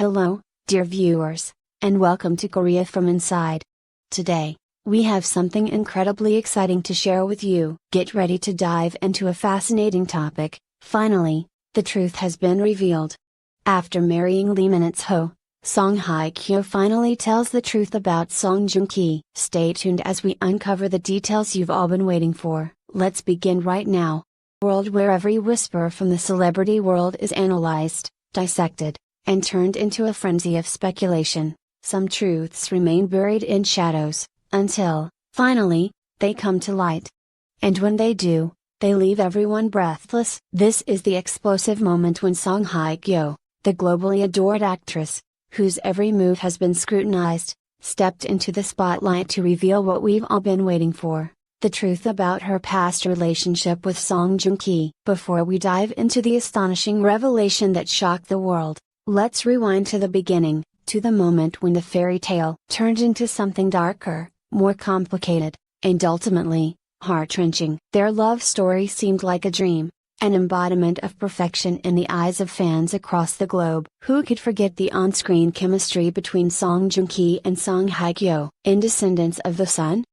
Hello, dear viewers, and welcome to Korea from Inside. Today, we have something incredibly exciting to share with you. Get ready to dive into a fascinating topic. Finally, the truth has been revealed. After marrying Lee Min-ho, Song Hye-kyo finally tells the truth about Song Joong-ki. Stay tuned as we uncover the details you've all been waiting for. Let's begin right now. World where every whisper from the celebrity world is analyzed, dissected, and turned into a frenzy of speculation. Some truths remain buried in shadows, until, finally, they come to light. And when they do, they leave everyone breathless. This is the explosive moment when Song Hye-kyo, the globally adored actress, whose every move has been scrutinized, stepped into the spotlight to reveal what we've all been waiting for. The truth about her past relationship with Song Joong-ki. Before we dive into the astonishing revelation that shocked the world, let's rewind to the beginning, to the moment when the fairy tale turned into something darker, more complicated, and ultimately, heart-wrenching. Their love story seemed like a dream, an embodiment of perfection in the eyes of fans across the globe. Who could forget the on-screen chemistry between Song Joong-ki and Song Hye-kyo? In Descendants of the Sun?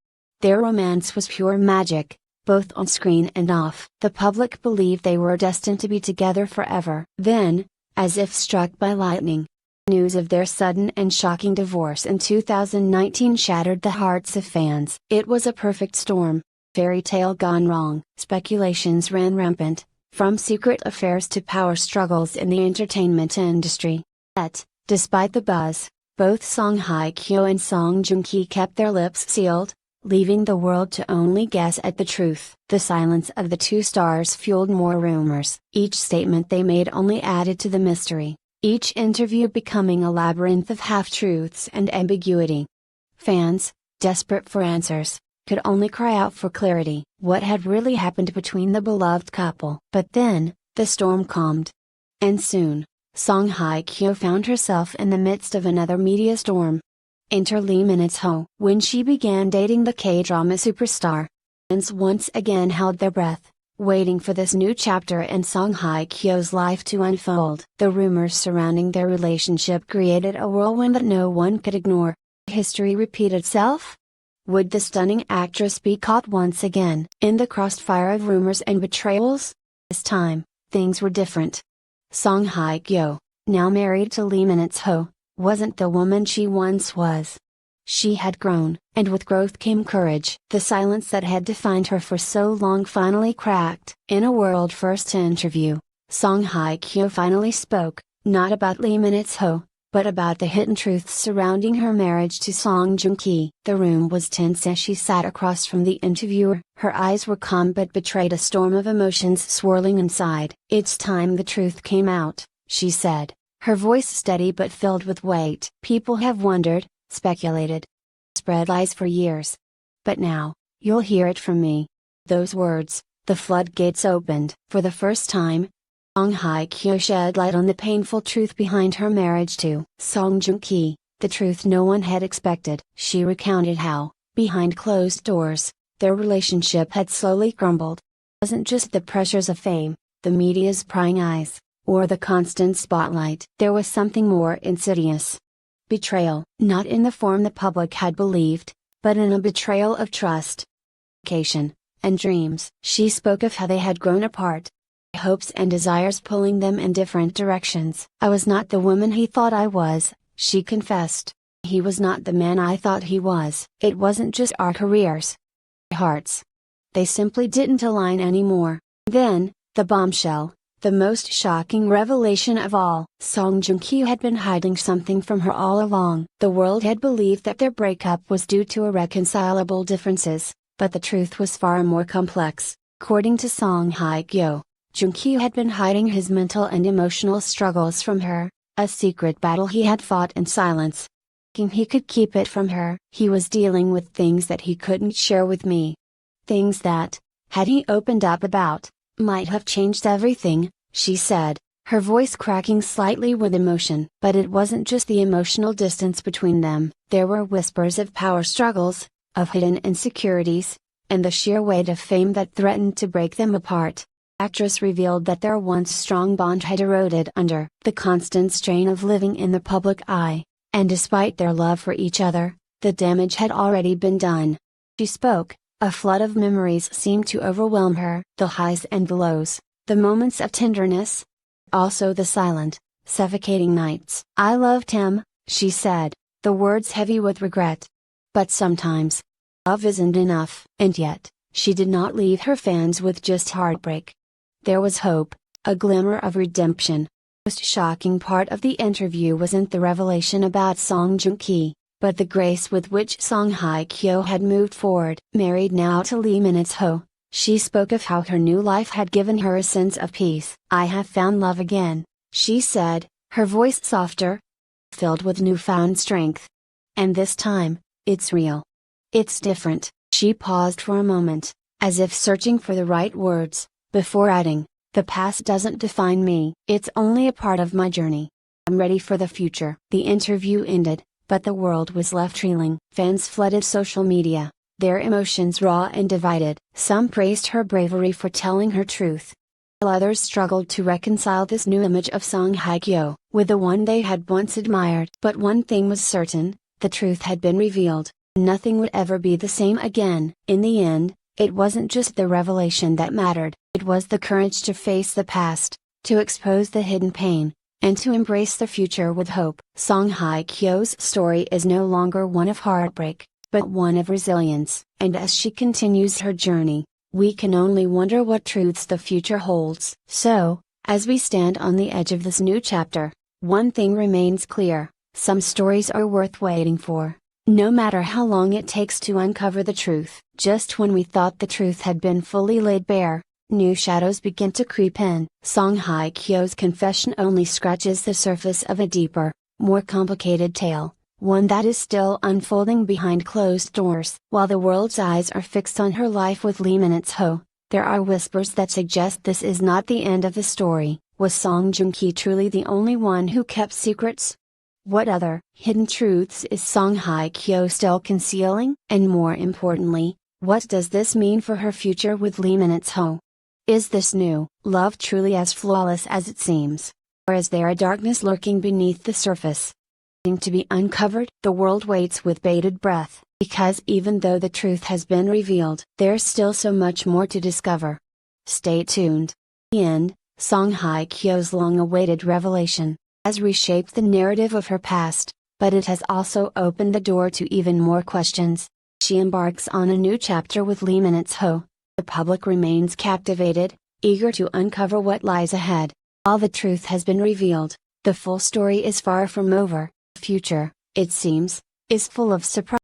Their romance was pure magic, both on screen and off. The public believed they were destined to be together forever. Then, as if struck by lightning, news of their sudden and shocking divorce in 2019 shattered the hearts of fans. It was a perfect storm, fairy tale gone wrong. Speculations ran rampant, from secret affairs to power struggles in the entertainment industry. Yet, despite the buzz, both Song Hye-kyo and Song Joong-ki kept their lips sealed, leaving the world to only guess at the truth. The silence of the two stars fueled more rumors. Each statement they made only added to the mystery, each interview becoming a labyrinth of half-truths and ambiguity. Fans, desperate for answers, could only cry out for clarity. What had really happened between the beloved couple? But then, the storm calmed. And soon, Song Hye-kyo found herself in the midst of another media storm. Enter Lee Min-ho. When she began dating the K-drama superstar, fans once again held their breath, waiting for this new chapter in Song Hye-kyo's life to unfold. The rumors surrounding their relationship created a whirlwind that no one could ignore. History repeat itself? Would the stunning actress be caught once again in the crossfire of rumors and betrayals? This time, things were different. Song Hye-kyo, now married to Lee Min-ho, wasn't the woman she once was. She had grown, and with growth came courage. The silence that had defined her for so long finally cracked. In a world-first interview, Song Hye-kyo finally spoke, not about Lee Min-ho, but about the hidden truths surrounding her marriage to Song Joong-ki. The room was tense as she sat across from the interviewer. Her eyes were calm but betrayed a storm of emotions swirling inside. "It's time the truth came out," she said, her voice steady but filled with weight. "People have wondered, speculated, spread lies for years. But now, you'll hear it from me." Those words, the floodgates opened. For the first time, Song Hye-kyo shed light on the painful truth behind her marriage to Song Joong-ki, the truth no one had expected. She recounted how, behind closed doors, their relationship had slowly crumbled. It wasn't just the pressures of fame, the media's prying eyes, or the constant spotlight. There was something more insidious. Betrayal, not in the form the public had believed, but in a betrayal of trust, communication, and dreams. She spoke of how they had grown apart, hopes and desires pulling them in different directions. "I was not the woman he thought I was," she confessed. "He was not the man I thought he was." It wasn't just our careers. Our hearts. They simply didn't align anymore. Then, the bombshell. The most shocking revelation of all. Song Joong-ki had been hiding something from her all along. The world had believed that their breakup was due to irreconcilable differences, but the truth was far more complex. According to Song Hye-kyo, Joong-ki had been hiding his mental and emotional struggles from her, a secret battle he had fought in silence. Thinking he could keep it from her. "He was dealing with things that he couldn't share with me. Things that, had he opened up about, might have changed everything," she said, her voice cracking slightly with emotion. But it wasn't just the emotional distance between them. There were whispers of power struggles, of hidden insecurities, and the sheer weight of fame that threatened to break them apart. Actress revealed that their once strong bond had eroded under the constant strain of living in the public eye, and despite their love for each other, the damage had already been done. She spoke, a flood of memories seemed to overwhelm her, the highs and the lows, the moments of tenderness, also the silent, suffocating nights. "I loved him," she said, the words heavy with regret. But sometimes, love isn't enough. And yet, she did not leave her fans with just heartbreak. There was hope, a glimmer of redemption. The most shocking part of the interview wasn't the revelation about Joong, but the grace with which Song Hye-kyo had moved forward. Married now to Lee Min-ho, she spoke of how her new life had given her a sense of peace. "I have found love again," she said, her voice softer, filled with newfound strength. "And this time, it's real. It's different." She paused for a moment, as if searching for the right words, before adding, "The past doesn't define me. It's only a part of my journey. I'm ready for the future." The interview ended, but the world was left reeling. Fans flooded social media, their emotions raw and divided. Some praised her bravery for telling her truth, while others struggled to reconcile this new image of Song Hye-kyo with the one they had once admired. But one thing was certain, the truth had been revealed. Nothing would ever be the same again. In the end, it wasn't just the revelation that mattered, it was the courage to face the past, to expose the hidden pain, and to embrace the future with hope. Song Hye-kyo's story is no longer one of heartbreak, but one of resilience. And as she continues her journey, we can only wonder what truths the future holds. So, as we stand on the edge of this new chapter, one thing remains clear: some stories are worth waiting for, no matter how long it takes to uncover the truth. Just when we thought the truth had been fully laid bare, new shadows begin to creep in. Song Hye-kyo's confession only scratches the surface of a deeper, more complicated tale, one that is still unfolding behind closed doors. While the world's eyes are fixed on her life with Lee Min-ho, there are whispers that suggest this is not the end of the story. Was Song Joong truly the only one who kept secrets? What other hidden truths is Song Hye-kyo still concealing? And more importantly, what does this mean for her future with Lee Min-ho? Is this new love truly as flawless as it seems? Or is there a darkness lurking beneath the surface, waiting to be uncovered? The world waits with bated breath, because even though the truth has been revealed, there's still so much more to discover. Stay tuned. In the end, Song Hye-kyo's long-awaited revelation has reshaped the narrative of her past, but it has also opened the door to even more questions. She embarks on a new chapter with Lee Min-ho. The public remains captivated, eager to uncover what lies ahead. All the truth has been revealed, the full story is far from over. The future, it seems, is full of surprises.